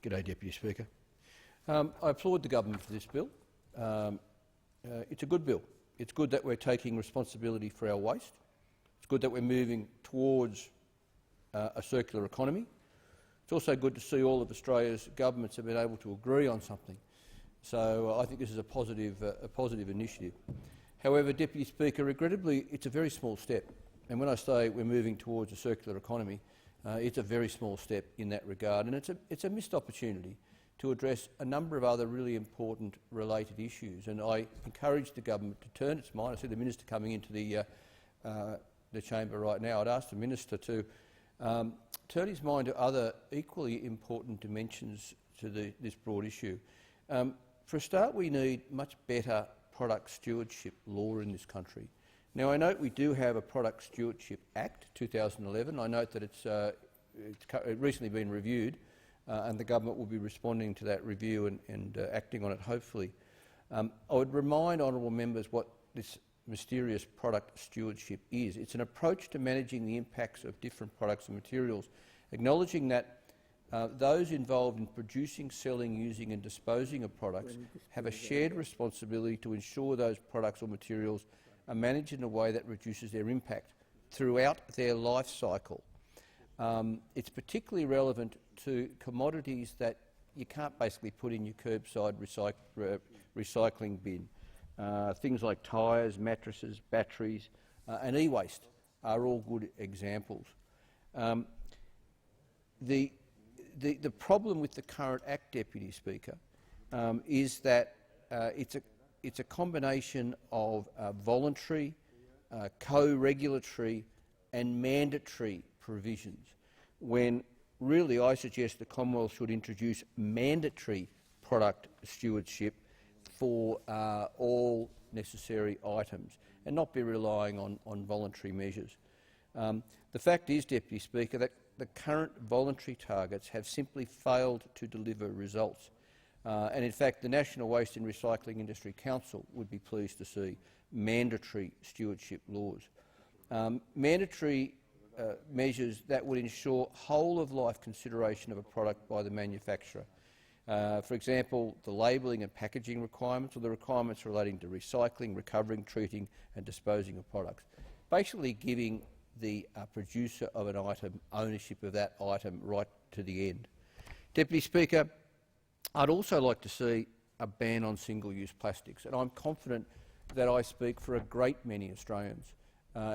G'day, Deputy Speaker. I applaud the government for this bill. It's a good bill. It's good that we're taking responsibility for our waste. It's good that we're moving towards a circular economy. It's also good to see all of Australia's governments have been able to agree on something. So I think this is a positive initiative. However, Deputy Speaker, regrettably, it's a very small step. And when I say we're moving towards a circular economy, it's a very small step in that regard, and it's a missed opportunity to address a number of other really important related issues. And I encourage the government to turn its mind. I see the minister coming into the chamber right now. I'd ask the minister to turn his mind to other equally important dimensions to this broad issue. For a start, we need much better product stewardship law in this country. Now, I note we do have a Product Stewardship Act 2011. I note that it's recently been reviewed and the government will be responding to that review and acting on it, hopefully. I would remind honourable members what this mysterious product stewardship is. It's an approach to managing the impacts of different products and materials, acknowledging that those involved in producing, selling, using and disposing of products have a shared responsibility to ensure those products or materials are managed in a way that reduces their impact throughout their life cycle. It's particularly relevant to commodities that you can't basically put in your curbside recycling bin. Things like tyres, mattresses, batteries and e-waste are all good examples. The problem with the current Act, Deputy Speaker, is that it's a combination of voluntary, co-regulatory and mandatory provisions, when really I suggest the Commonwealth should introduce mandatory product stewardship for all necessary items and not be relying on voluntary measures. The fact is, Deputy Speaker, that the current voluntary targets have simply failed to deliver results. And in fact, the National Waste and Recycling Industry Council would be pleased to see mandatory stewardship laws. Mandatory measures that would ensure whole-of-life consideration of a product by the manufacturer. For example, the labelling and packaging requirements or the requirements relating to recycling, recovering, treating and disposing of products. Basically giving the producer of an item ownership of that item right to the end. Deputy Speaker, I'd also like to see a ban on single-use plastics, and I'm confident that I speak for a great many Australians,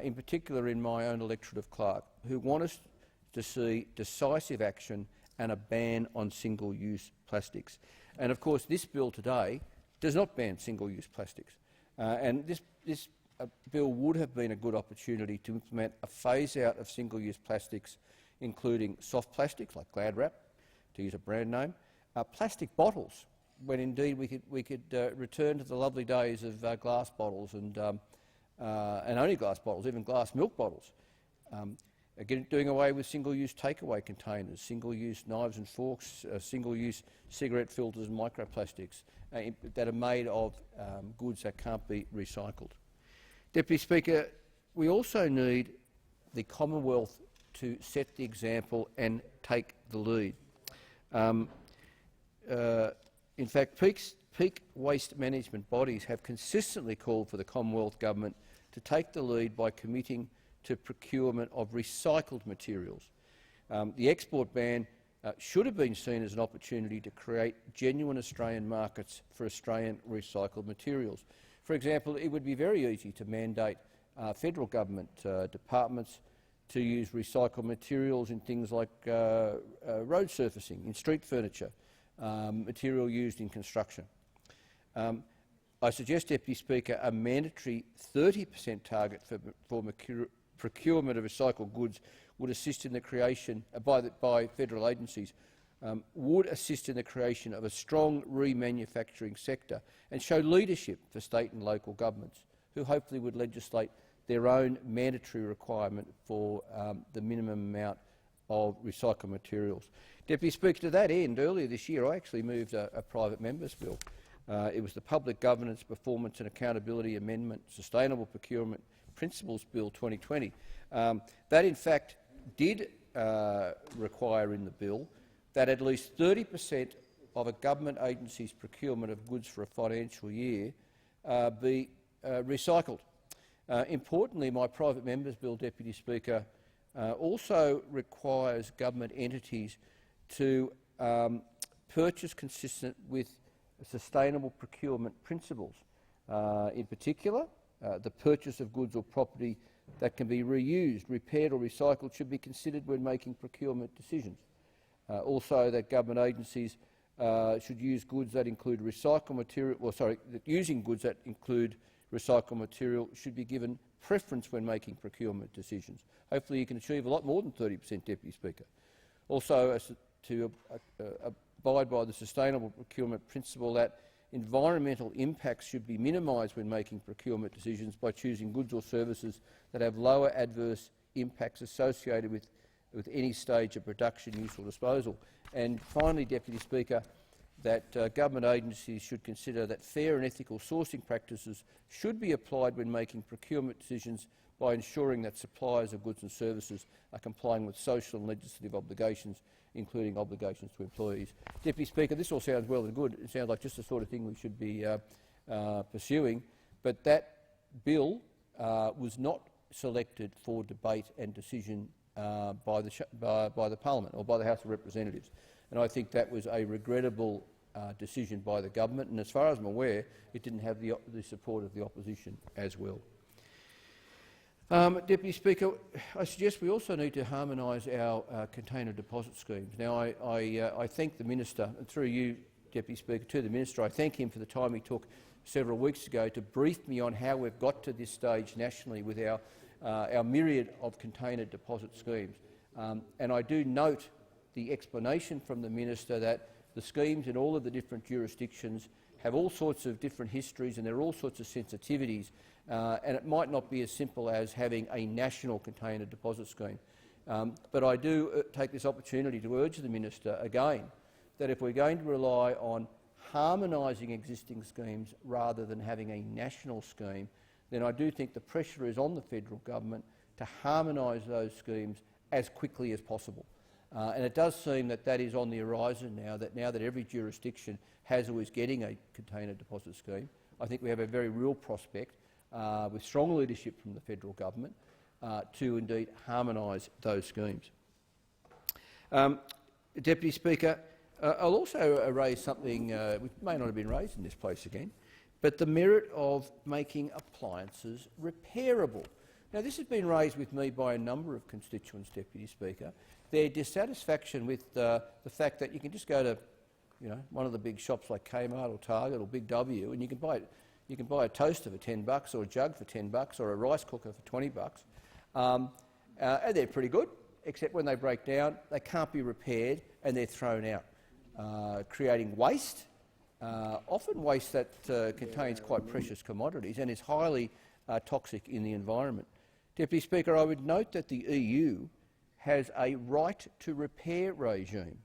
in particular in my own electorate of Clark, who want us to see decisive action and a ban on single-use plastics. And of course, this bill today does not ban single-use plastics, and this bill would have been a good opportunity to implement a phase-out of single-use plastics, including soft plastics like Glad Wrap, to use a brand name, plastic bottles, when indeed we could return to the lovely days of glass bottles and only glass bottles, even glass milk bottles. Again, doing away with single-use takeaway containers, single-use knives and forks, single-use cigarette filters and microplastics that are made of goods that can't be recycled. Deputy Speaker, we also need the Commonwealth to set the example and take the lead. In fact, peak waste management bodies have consistently called for the Commonwealth Government to take the lead by committing to procurement of recycled materials. The export ban should have been seen as an opportunity to create genuine Australian markets for Australian recycled materials. For example, it would be very easy to mandate federal government departments to use recycled materials in things like road surfacing, in street furniture, material used in construction. I suggest, Deputy Speaker, a mandatory 30% target for procurement of recycled goods would assist in the creation by federal agencies, would assist in the creation of a strong remanufacturing sector and show leadership for state and local governments, who hopefully would legislate their own mandatory requirement for the minimum amount of recycled materials. Deputy Speaker, to that end, earlier this year I actually moved a private member's bill. It was the Public Governance, Performance and Accountability Amendment Sustainable Procurement Principles Bill 2020. That in fact did require in the bill that at least 30% of a government agency's procurement of goods for a financial year be recycled. Importantly, my private member's bill, Deputy Speaker, also requires government entities to purchase consistent with sustainable procurement principles. In particular, the purchase of goods or property that can be reused, repaired or recycled should be considered when making procurement decisions. Also, that government agencies should use goods that include recycled material, using goods that include recycled material should be given preference when making procurement decisions. Hopefully you can achieve a lot more than 30%, Deputy Speaker. Also, to abide by the sustainable procurement principle that environmental impacts should be minimised when making procurement decisions by choosing goods or services that have lower adverse impacts associated with any stage of production, use or disposal. And finally, Deputy Speaker, that government agencies should consider that fair and ethical sourcing practices should be applied when making procurement decisions by ensuring that suppliers of goods and services are complying with social and legislative obligations, including obligations to employees. Deputy Speaker, this all sounds well and good. It sounds like just the sort of thing we should be pursuing, but that bill was not selected for debate and decision by the Parliament or by the House of Representatives. And I think that was a regrettable decision by the government, and as far as I'm aware, it didn't have the support of the opposition as well. Deputy Speaker, I suggest we also need to harmonise our container deposit schemes. Now, I thank the Minister, and through you, Deputy Speaker, to the Minister, I thank him for the time he took several weeks ago to brief me on how we've got to this stage nationally with our myriad of container deposit schemes. And I do note the explanation from the Minister that the schemes in all of the different jurisdictions have all sorts of different histories and there are all sorts of sensitivities, and it might not be as simple as having a national container deposit scheme. But I do take this opportunity to urge the Minister again that if we're going to rely on harmonising existing schemes rather than having a national scheme, then I do think the pressure is on the federal government to harmonise those schemes as quickly as possible. And it does seem that that is on the horizon now that every jurisdiction has or is getting a container deposit scheme. I think we have a very real prospect, with strong leadership from the federal government, to indeed harmonise those schemes. Deputy Speaker, I'll also raise something which may not have been raised in this place again, but the merit of making appliances repairable. Now, this has been raised with me by a number of constituents, Deputy Speaker. Their dissatisfaction with the fact that you can just go to, one of the big shops like Kmart or Target or Big W, and you can buy a toaster for $10 or a jug for $10 or a rice cooker for $20, and they're pretty good, except when they break down, they can't be repaired and they're thrown out, creating waste. Often waste that contains quite precious commodities and is highly toxic in the environment. Deputy Speaker, I would note that the EU has a right to repair regime.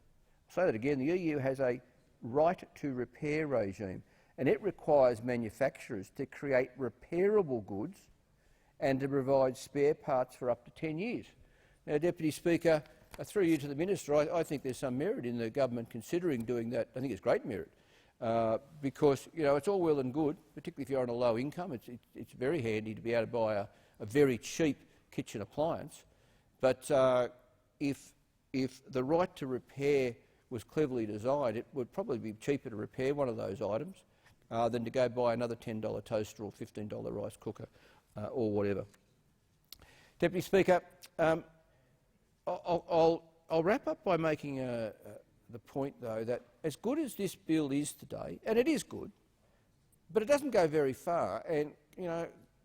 I'll say that again, the EU has a right to repair regime, and it requires manufacturers to create repairable goods and to provide spare parts for up to 10 years. Now, Deputy Speaker, through you to the Minister, I think there's some merit in the government considering doing that. I think it's great merit. Because it's all well and good, particularly if you're on a low income. It's very handy to be able to buy a very cheap kitchen appliance. But if the right to repair was cleverly designed, it would probably be cheaper to repair one of those items than to go buy another $10 toaster or $15 rice cooker or whatever. Deputy Speaker, I'll wrap up by making the point, though, that as good as this bill is today, and it is good, but it doesn't go very far. And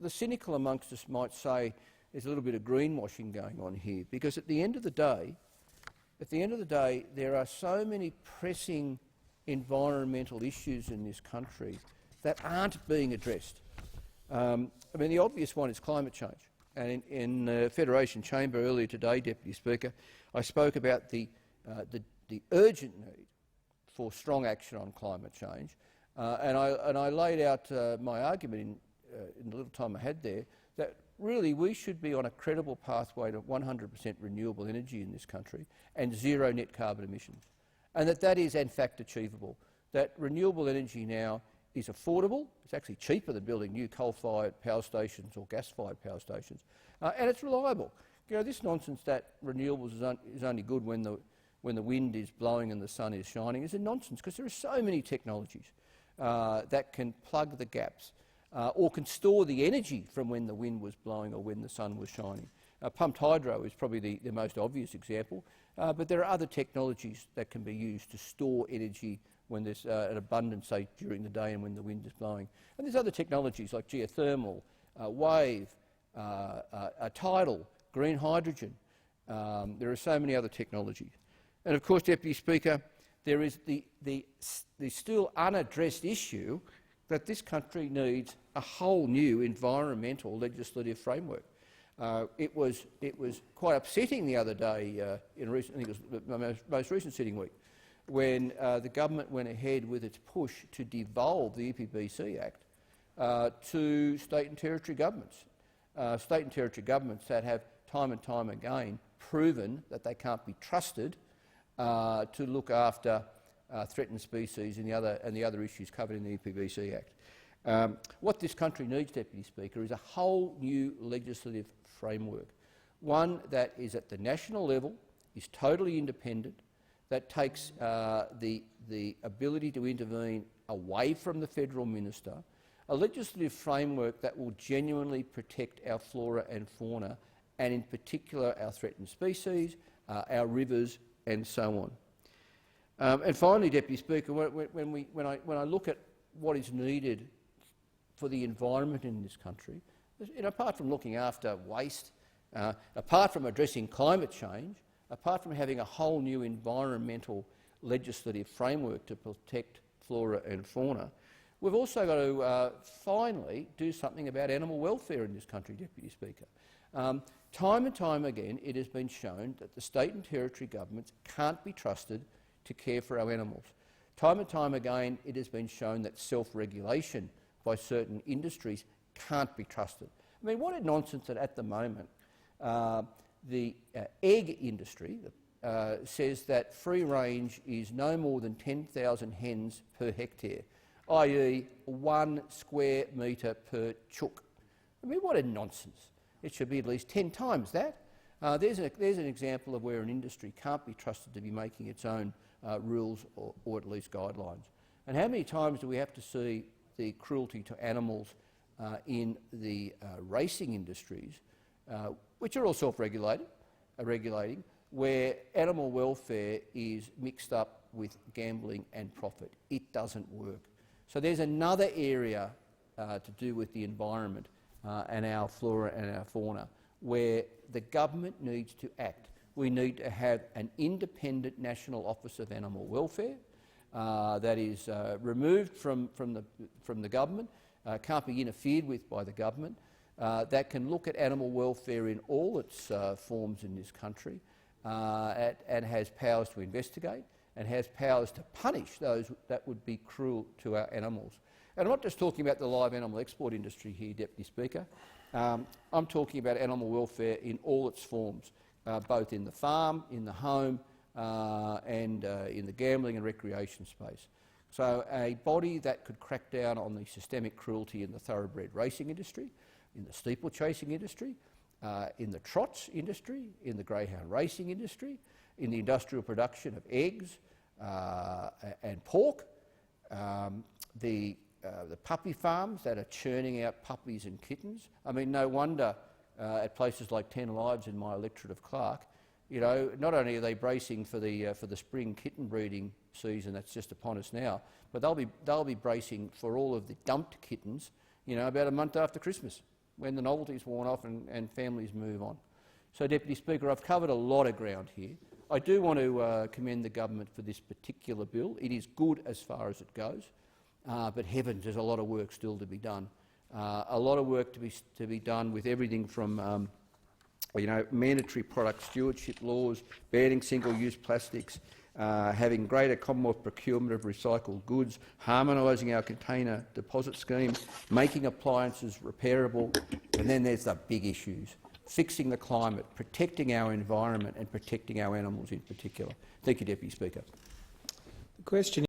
the cynical amongst us might say there's a little bit of greenwashing going on here, because at the end of the day, there are so many pressing environmental issues in this country that aren't being addressed. The obvious one is climate change. And in the Federation Chamber earlier today, Deputy Speaker, I spoke about the urgent need for strong action on climate change, and I laid out my argument in the little time I had there that really we should be on a credible pathway to 100% renewable energy in this country and zero net carbon emissions. and that is in fact achievable. That renewable energy now is affordable. It's actually cheaper than building new coal-fired power stations or gas-fired power stations, and it's reliable. You know, this nonsense that renewables is only good when the wind is blowing and the sun is shining is a nonsense, because there are so many technologies that can plug the gaps or can store the energy from when the wind was blowing or when the sun was shining. Pumped hydro is probably the most obvious example, but there are other technologies that can be used to store energy when there's an abundance, say, during the day and when the wind is blowing. And there's other technologies like geothermal, wave, tidal, green hydrogen. There are so many other technologies. And of course, Deputy Speaker, there is the still unaddressed issue that this country needs a whole new environmental legislative framework. It was quite upsetting the other day, I think it was my most recent sitting week, when the government went ahead with its push to devolve the EPBC Act to state and territory governments. State and territory governments that have time and time again proven that they can't be trusted to look after threatened species and the other issues covered in the EPBC Act. What this country needs, Deputy Speaker, is a whole new legislative framework, one that is at the national level, is totally independent, that takes the ability to intervene away from the federal minister, a legislative framework that will genuinely protect our flora and fauna, and in particular our threatened species, our rivers and so on. And finally, Deputy Speaker, when I look at what is needed for the environment in this country, apart from looking after waste, apart from addressing climate change, apart from having a whole new environmental legislative framework to protect flora and fauna, we've also got to finally do something about animal welfare in this country, Deputy Speaker. Time and time again it has been shown that the state and territory governments can't be trusted to care for our animals. Time and time again it has been shown that self-regulation by certain industries can't be trusted. I mean, what a nonsense that at the moment the egg industry says that free range is no more than 10,000 hens per hectare, i.e. 1 square metre per chook. I mean, what a nonsense. It should be at least 10 times that. There's an example of where an industry can't be trusted to be making its own rules or at least guidelines. And how many times do we have to see the cruelty to animals in the racing industries, which are all self-regulating, where animal welfare is mixed up with gambling and profit? It doesn't work. So there's another area to do with the environment and our flora and our fauna where the government needs to act. We need to have an independent National Office of Animal Welfare that is removed from the government, can't be interfered with by the government, that can look at animal welfare in all its forms in this country and has powers to investigate and has powers to punish those that would be cruel to our animals. And I'm not just talking about the live animal export industry here, Deputy Speaker. I'm talking about animal welfare in all its forms, both in the farm, in the home and in the gambling and recreation space. So a body that could crack down on the systemic cruelty in the thoroughbred racing industry, in the steeplechasing industry, in the trots industry, in the greyhound racing industry, in the industrial production of eggs and pork, the puppy farms that are churning out puppies and kittens. I mean, no wonder at places like 10 Lives in my electorate of Clark, you know, not only are they bracing for the spring kitten breeding season that's just upon us now, but they'll be bracing for all of the dumped kittens, you know, about a month after Christmas, when the novelty's worn off and families move on. So, Deputy Speaker, I've covered a lot of ground here. I do want to commend the government for this particular bill. It is good as far as it goes, but heavens, there's a lot of work still to be done. A lot of work to be done with everything from mandatory product stewardship laws, banning single-use plastics, having greater Commonwealth procurement of recycled goods, harmonising our container deposit scheme, making appliances repairable, and then there's the big issues: fixing the climate, protecting our environment and protecting our animals in particular. Thank you, Deputy Speaker. Question